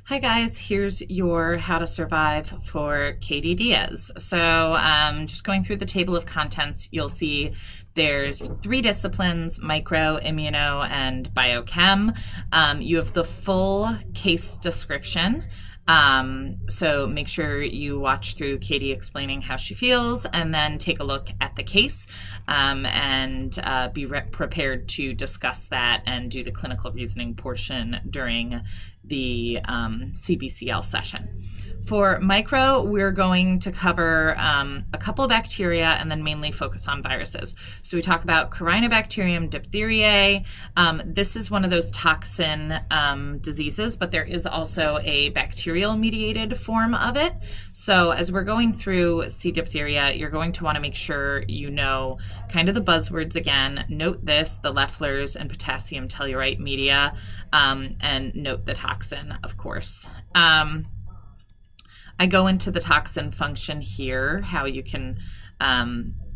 Hi guys, here's your how to survive for Katie Diaz. So just going through the table of contents, you'll see there's 3 disciplines: micro, immuno, and biochem. You have the full case description. So make sure you watch through Katie explaining how she feels and then take a look at the case and be prepared to discuss that and do the clinical reasoning portion during the CBCL session. For micro, we're going to cover a couple of bacteria and then mainly focus on viruses. So we talk about Corynebacterium diphtheriae. This is one of those toxin diseases, but there is also a bacterial mediated form of it. So as we're going through C. diphtheria, you're going to want to make sure you know kind of the buzzwords again. Note this, the Leffler's and potassium tellurite media, and note the toxin, of course. I go into the toxin function here, how you can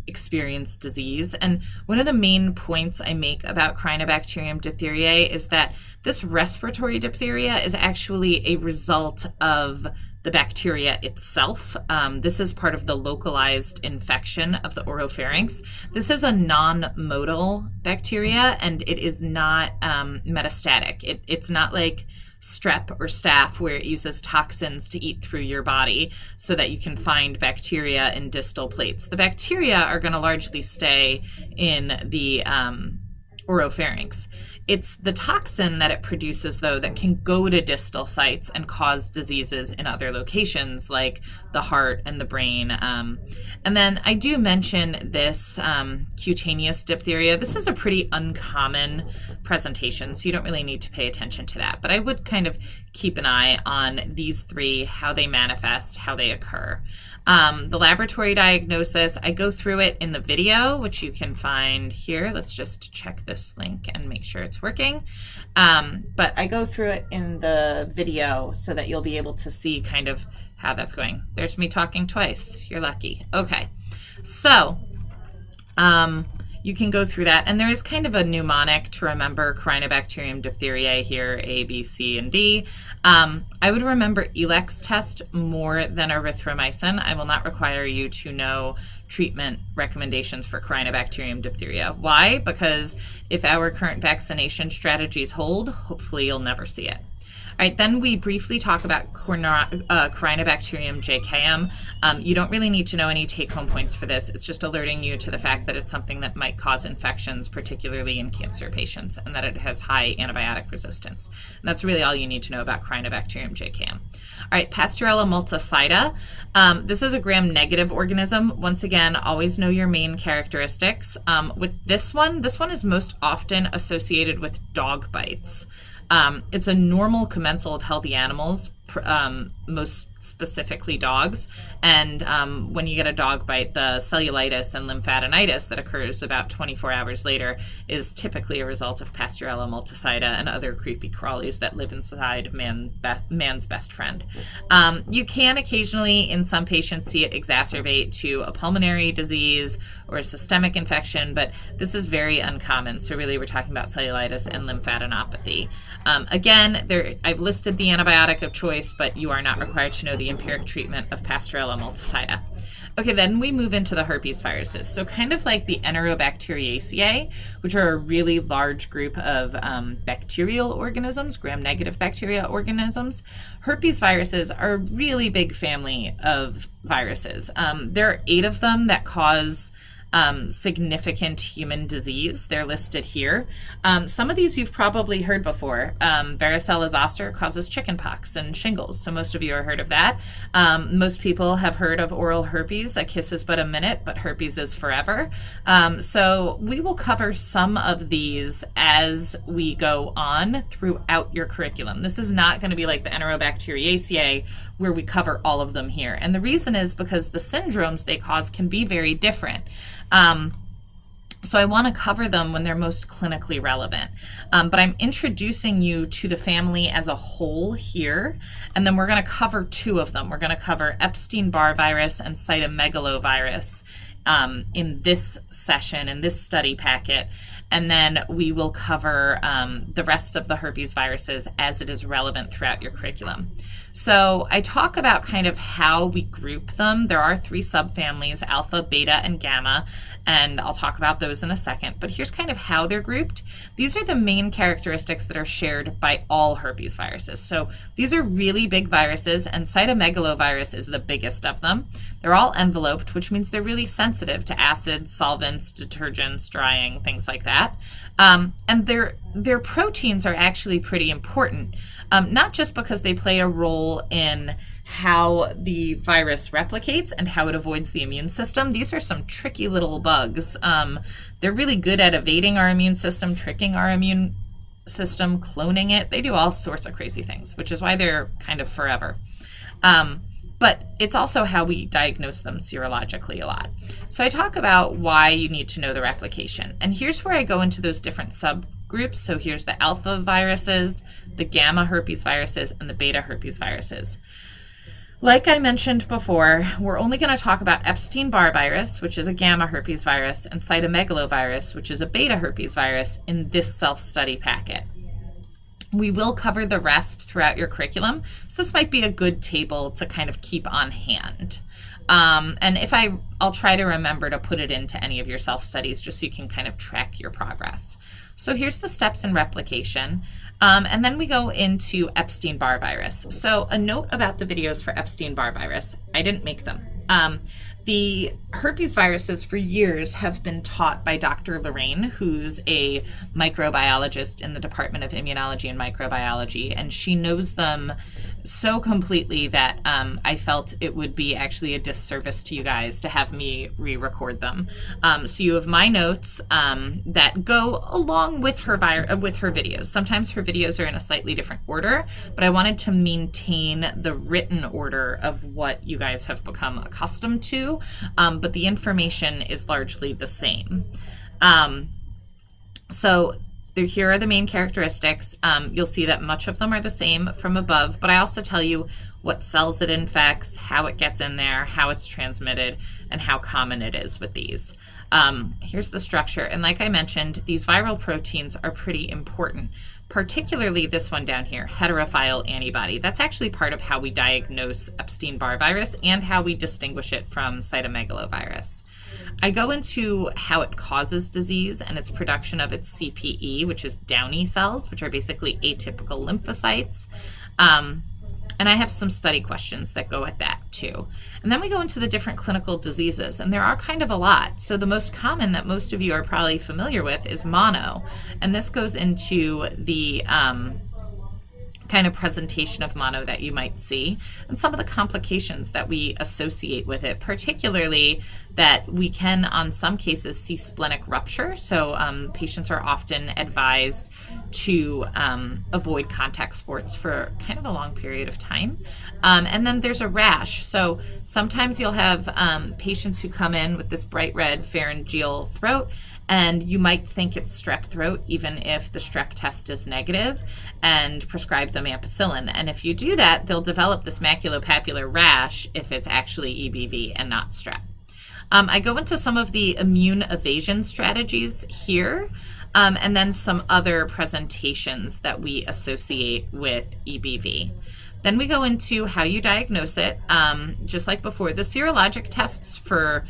experience disease. And one of the main points I make about Corynebacterium diphtheriae is that this respiratory diphtheria is actually a result of the bacteria itself. This is part of the localized infection of the oropharynx. This is a non-modal bacteria and it is not metastatic. It's not like strep or staph where it uses toxins to eat through your body so that you can find bacteria in distal plates. The bacteria are going to largely stay in the oropharynx. It's the toxin that it produces, though, that can go to distal sites and cause diseases in other locations like the heart and the brain. And then I do mention this cutaneous diphtheria. This is a pretty uncommon presentation, so you don't really need to pay attention to that. But I would kind of keep an eye on these 3, how they manifest, how they occur. The laboratory diagnosis, I go through it in the video, which you can find here. Let's just check this link and make sure it's working. But I go through it in the video so that you'll be able to see kind of how that's going. There's me talking twice. You're lucky. Okay. So, you can go through that, and there is kind of a mnemonic to remember Corynebacterium diphtheriae here, A, B, C, and D. I would remember ELEX test more than erythromycin. I will not require you to know treatment recommendations for Corynebacterium diphtheria. Why? Because if our current vaccination strategies hold, hopefully you'll never see it. All right, then we briefly talk about Corynebacterium jkm. You don't really need to know any take-home points for this. It's just alerting you to the fact that it's something that might cause infections, particularly in cancer patients, and that it has high antibiotic resistance. And that's really all you need to know about Corynebacterium jkm. All right, Pasteurella Multi-Site. This is a gram-negative organism. Once again, always know your main characteristics. With this one is most often associated with dog bites. It's a normal commensal of healthy animals, most specifically dogs. And when you get a dog bite, the cellulitis and lymphadenitis that occurs about 24 hours later is typically a result of Pasteurella Multi-Site and other creepy crawlies that live inside man's best friend. You can occasionally, in some patients, see it exacerbate to a pulmonary disease or a systemic infection, but this is very uncommon. So really, we're talking about cellulitis and lymphadenopathy. Again, I've listed the antibiotic of choice, but you are not required to know the empiric treatment of Pasteurella Multi-Site. Okay, then we move into the herpes viruses. So kind of like the Enterobacteriaceae, which are a really large group of bacterial organisms, gram-negative bacteria organisms, herpes viruses are a really big family of viruses. There are 8 of them that cause significant human disease. They're listed here. Some of these you've probably heard before. Varicella zoster causes chickenpox and shingles, so most of you have heard of that. Most people have heard of oral herpes. A kiss is but a minute, but herpes is forever. So we will cover some of these as we go on throughout your curriculum. This is not going to be like the Enterobacteriaceae where we cover all of them here. And the reason is because the syndromes they cause can be very different. So I want to cover them when they're most clinically relevant. But I'm introducing you to the family as a whole here, and then we're going to cover 2 of them. We're going to cover Epstein-Barr virus and cytomegalovirus in this session, in this study packet, and then we will cover the rest of the herpes viruses as it is relevant throughout your curriculum. So I talk about kind of how we group them. There are 3 subfamilies, alpha, beta, and gamma, and I'll talk about those in a second, but here's kind of how they're grouped. These are the main characteristics that are shared by all herpes viruses. So these are really big viruses, and cytomegalovirus is the biggest of them. They're all enveloped, which means they're really sensitive to acids, solvents, detergents, drying, things like that. And their proteins are actually pretty important, not just because they play a role in how the virus replicates and how it avoids the immune system. These are some tricky little bugs. They're really good at evading our immune system, tricking our immune system, cloning it. They do all sorts of crazy things, which is why they're kind of forever. But it's also how we diagnose them serologically a lot. So I talk about why you need to know the replication. And here's where I go into those different subgroups. So here's the alpha viruses, the gamma herpes viruses, and the beta herpes viruses. Like I mentioned before, we're only going to talk about Epstein-Barr virus, which is a gamma herpes virus, and cytomegalovirus, which is a beta herpes virus, in this self-study packet. We will cover the rest throughout your curriculum, so this might be a good table to kind of keep on hand. And if I'll try to remember to put it into any of your self-studies just so you can kind of track your progress. So here's the steps in replication. And then we go into Epstein-Barr virus. So a note about the videos for Epstein-Barr virus, I didn't make them. The herpes viruses for years have been taught by Dr. Lorraine, who's a microbiologist in the Department of Immunology and Microbiology, and she knows them so completely that I felt it would be actually a disservice to you guys to have me re-record them. So you have my notes that go along with her videos. Sometimes her videos are in a slightly different order, but I wanted to maintain the written order of what you guys have become accustomed to. But the information is largely the same. So here are the main characteristics. You'll see that much of them are the same from above, but I also tell you what cells it infects, how it gets in there, how it's transmitted, and how common it is with these. Here's the structure, and like I mentioned, these viral proteins are pretty important, particularly this one down here, heterophile antibody. That's actually part of how we diagnose Epstein-Barr virus and how we distinguish it from cytomegalovirus. I go into how it causes disease and its production of its CPE, which is downy cells, which are basically atypical lymphocytes. And I have some study questions that go with that too. And then we go into the different clinical diseases, and there are kind of a lot. So the most common that most of you are probably familiar with is mono. And this goes into the kind of presentation of mono that you might see, and some of the complications that we associate with it, particularly that we can, on some cases, see splenic rupture. So patients are often advised to avoid contact sports for kind of a long period of time. And then there's a rash. So sometimes you'll have patients who come in with this bright red pharyngeal throat, and you might think it's strep throat, even if the strep test is negative, and prescribe them ampicillin. And if you do that, they'll develop this maculopapular rash if it's actually EBV and not strep. I go into some of the immune evasion strategies here, and then some other presentations that we associate with EBV. Then we go into how you diagnose it. Just like before, the serologic tests for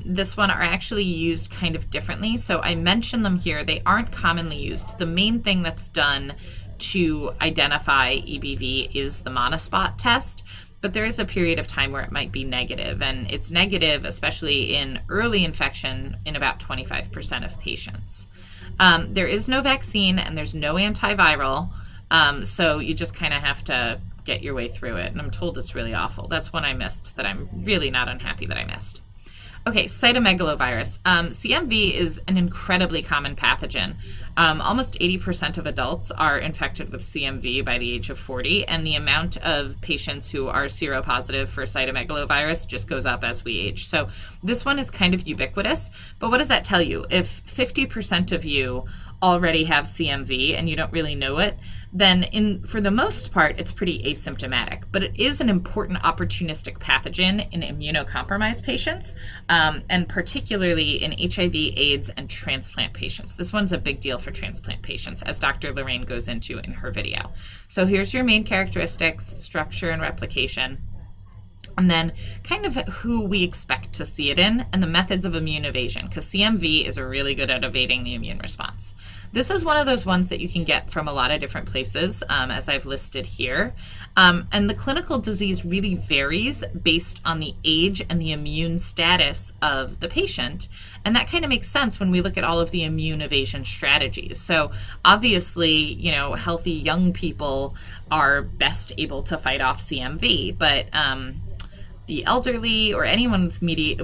this one are actually used kind of differently. So I mention them here. They aren't commonly used. The main thing that's done to identify EBV is the monospot test, but there is a period of time where it might be negative, and it's negative, especially in early infection, in about 25% of patients. There is no vaccine and there's no antiviral, so you just kind of have to get your way through it, and I'm told it's really awful. That's one I missed that I'm really not unhappy that I missed. Okay, cytomegalovirus. CMV is an incredibly common pathogen. Almost 80% of adults are infected with CMV by the age of 40, and the amount of patients who are seropositive for cytomegalovirus just goes up as we age. So this one is kind of ubiquitous, but what does that tell you? If 50% of you already have CMV and you don't really know it, then for the most part, it's pretty asymptomatic. But it is an important opportunistic pathogen in immunocompromised patients, and particularly in HIV, AIDS, and transplant patients. This one's a big deal for transplant patients, as Dr. Lorraine goes into in her video. So here's your main characteristics, structure and replication, and then kind of who we expect to see it in, and the methods of immune evasion, because CMV is really good at evading the immune response. This is one of those ones that you can get from a lot of different places, as I've listed here. And the clinical disease really varies based on the age and the immune status of the patient. And that kind of makes sense when we look at all of the immune evasion strategies. So obviously, healthy young people are best able to fight off CMV, but the elderly or anyone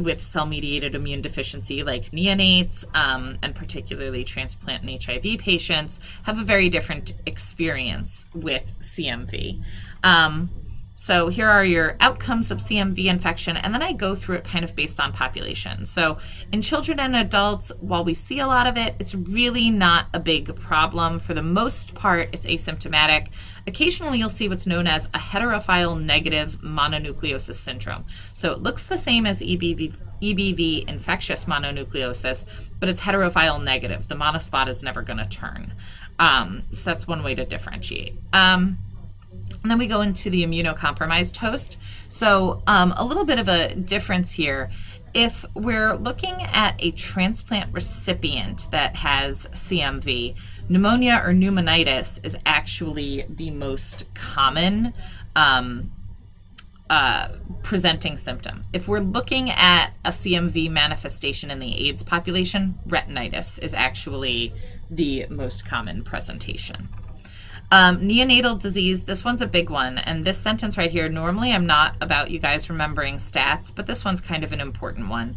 with cell-mediated immune deficiency, like neonates, and particularly transplant and HIV patients, have a very different experience with CMV. So here are your outcomes of CMV infection, and then I go through it kind of based on population. So in children and adults, while we see a lot of it, it's really not a big problem. For the most part, it's asymptomatic. Occasionally, you'll see what's known as a heterophile negative mononucleosis syndrome. So it looks the same as EBV infectious mononucleosis, but it's heterophile negative. The monospot is never going to turn. So that's one way to differentiate. And then we go into the immunocompromised host. So a little bit of a difference here. If we're looking at a transplant recipient that has CMV, pneumonia or pneumonitis is actually the most common presenting symptom. If we're looking at a CMV manifestation in the AIDS population, retinitis is actually the most common presentation. Neonatal disease, this one's a big one, and this sentence right here, normally I'm not about you guys remembering stats, but this one's kind of an important one.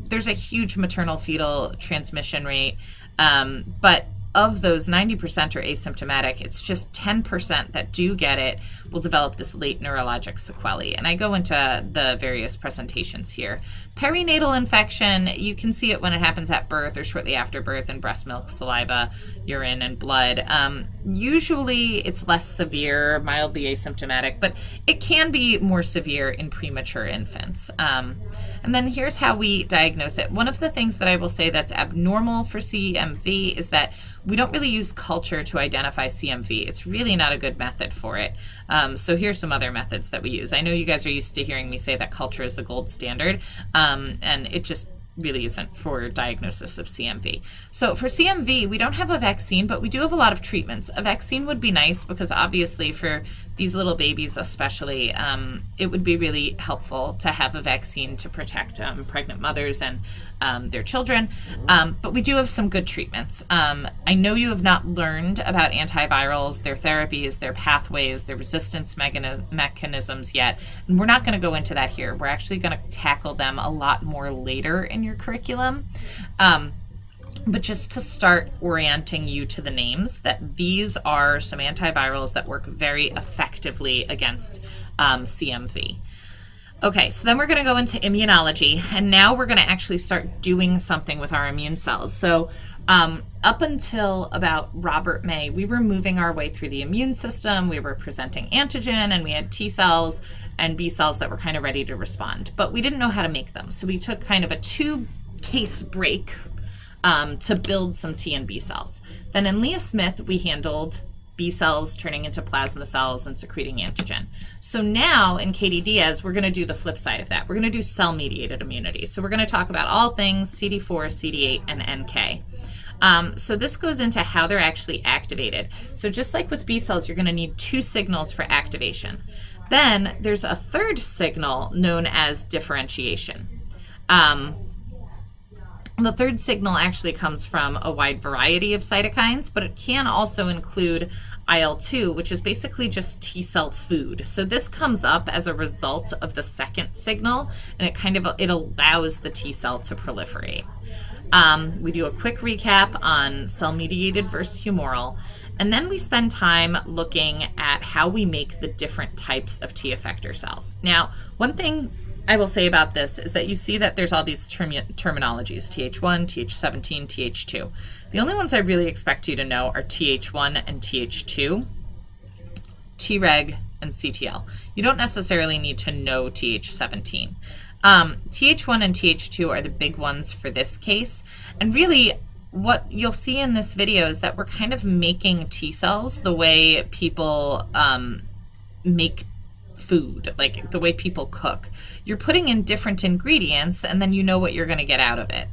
There's a huge maternal fetal transmission rate, but of those, 90% are asymptomatic. It's just 10% that do get it will develop this late neurologic sequelae. And I go into the various presentations here. Perinatal infection, you can see it when it happens at birth or shortly after birth in breast milk, saliva, urine, and blood. Usually it's less severe, mildly asymptomatic, but it can be more severe in premature infants. And then here's how we diagnose it. One of the things that I will say that's abnormal for CMV is that we don't really use culture to identify CMV. It's really not a good method for it. So here's some other methods that we use. I know you guys are used to hearing me say that culture is the gold standard, and it just really isn't for diagnosis of CMV. So for CMV, we don't have a vaccine, but we do have a lot of treatments. A vaccine would be nice because obviously for these little babies especially, it would be really helpful to have a vaccine to protect pregnant mothers and their children. But we do have some good treatments. I know you have not learned about antivirals, their therapies, their pathways, their resistance mechanisms yet, and we're not going to go into that here. We're actually going to tackle them a lot more later in your curriculum. But just to start orienting you to the names, that these are some antivirals that work very effectively against CMV. Okay, so then we're going to go into immunology, and now we're going to actually start doing something with our immune cells. So up until about Robert May, we were moving our way through the immune system. We were presenting antigen, and we had T cells and B cells that were kind of ready to respond, but we didn't know how to make them. So we took kind of a 2-case break to build some T and B cells. Then in Leah Smith, we handled B cells turning into plasma cells and secreting antigen. So now in Katie Diaz, we're going to do the flip side of that. We're going to do cell-mediated immunity. So we're going to talk about all things CD4, CD8, and NK. So this goes into how they're actually activated. So just like with B cells, you're going to need 2 signals for activation. Then there's a third signal known as differentiation. The third signal actually comes from a wide variety of cytokines, but it can also include IL-2, which is basically just T cell food. So this comes up as a result of the second signal, and it allows the T cell to proliferate. We do a quick recap on cell-mediated versus humoral, and then we spend time looking at how we make the different types of T effector cells. Now, one thing I will say about this is that you see that there's all these terminologies, Th1, Th17, Th2. The only ones I really expect you to know are Th1 and Th2, Treg, and CTL. You don't necessarily need to know Th17. Th1 and Th2 are the big ones for this case, and really what you'll see in this video is that we're kind of making T cells the way people make food, like the way people cook. You're putting in different ingredients and then you know what you're going to get out of it.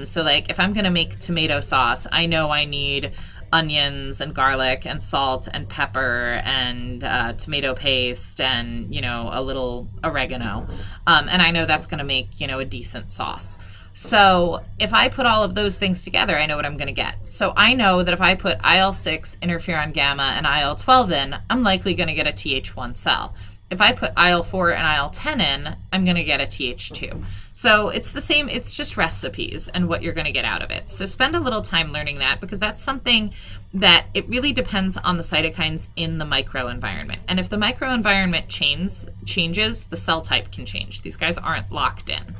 So like if I'm going to make tomato sauce, I know I need onions and garlic and salt and pepper and tomato paste and, you know, a little oregano. And I know that's going to make, you know, a decent sauce. So if I put all of those things together, I know what I'm going to get. So I know that if I put IL-6, interferon gamma, and IL-12 in, I'm likely going to get a Th1 cell. If I put IL-4 and IL-10 in, I'm going to get a Th2. So it's the same, it's just recipes and what you're going to get out of it. So spend a little time learning that, because that's something that it really depends on the cytokines in the microenvironment. And if the microenvironment changes, the cell type can change. These guys aren't locked in.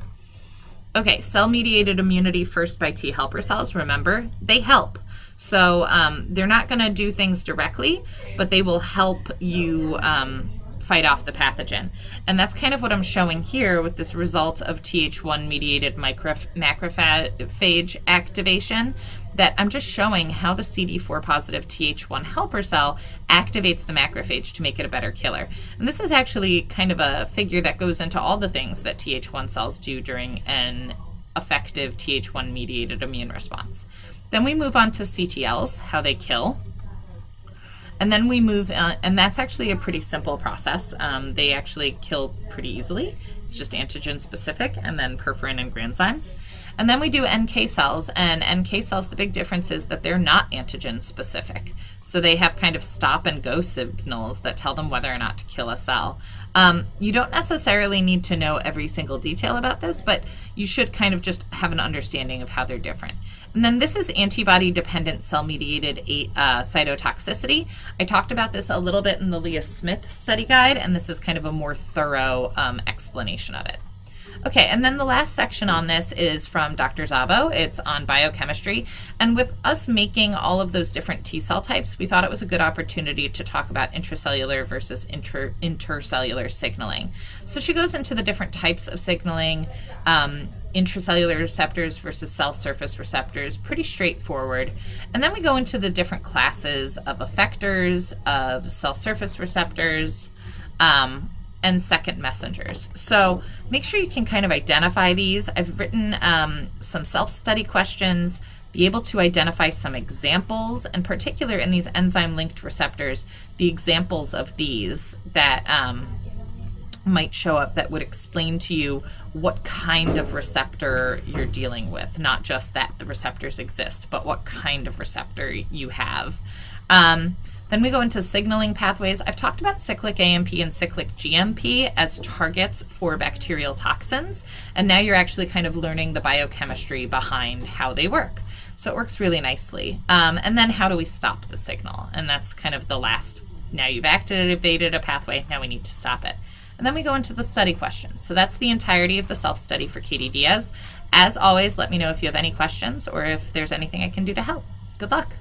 Okay, cell-mediated immunity first by T helper cells. Remember, they help. So they're not going to do things directly, but they will help you fight off the pathogen. And that's kind of what I'm showing here with this result of Th1-mediated macrophage activation, that I'm just showing how the CD4-positive Th1 helper cell activates the macrophage to make it a better killer. And this is actually kind of a figure that goes into all the things that Th1 cells do during an effective Th1-mediated immune response. Then we move on to CTLs, how they kill. And then we move, and that's actually a pretty simple process. They actually kill pretty easily. It's just antigen specific, and then perforin and granzymes. And then we do NK cells, and NK cells, the big difference is that they're not antigen specific. So they have kind of stop and go signals that tell them whether or not to kill a cell. You don't necessarily need to know every single detail about this, but you should kind of just have an understanding of how they're different. And then this is antibody-dependent cell-mediated cytotoxicity. I talked about this a little bit in the Leah Smith study guide, and this is kind of a more thorough explanation of it. Okay, and then the last section on this is from Dr. Szabo. It's on biochemistry. And with us making all of those different T cell types, we thought it was a good opportunity to talk about intracellular versus intercellular signaling. So she goes into the different types of signaling, intracellular receptors versus cell surface receptors, pretty straightforward. And then we go into the different classes of effectors, of cell surface receptors, and second messengers. So make sure you can kind of identify these. I've written some self-study questions, be able to identify some examples, in particular in these enzyme-linked receptors, the examples of these that might show up that would explain to you what kind of receptor you're dealing with, not just that the receptors exist, but what kind of receptor you have. Then we go into signaling pathways. I've talked about cyclic AMP and cyclic GMP as targets for bacterial toxins, and now you're actually kind of learning the biochemistry behind how they work. So it works really nicely. And then how do we stop the signal? And that's kind of the last. Now you've activated a pathway, now we need to stop it. And then we go into the study questions. So that's the entirety of the self-study for Katie Diaz. As always, let me know if you have any questions or if there's anything I can do to help. Good luck.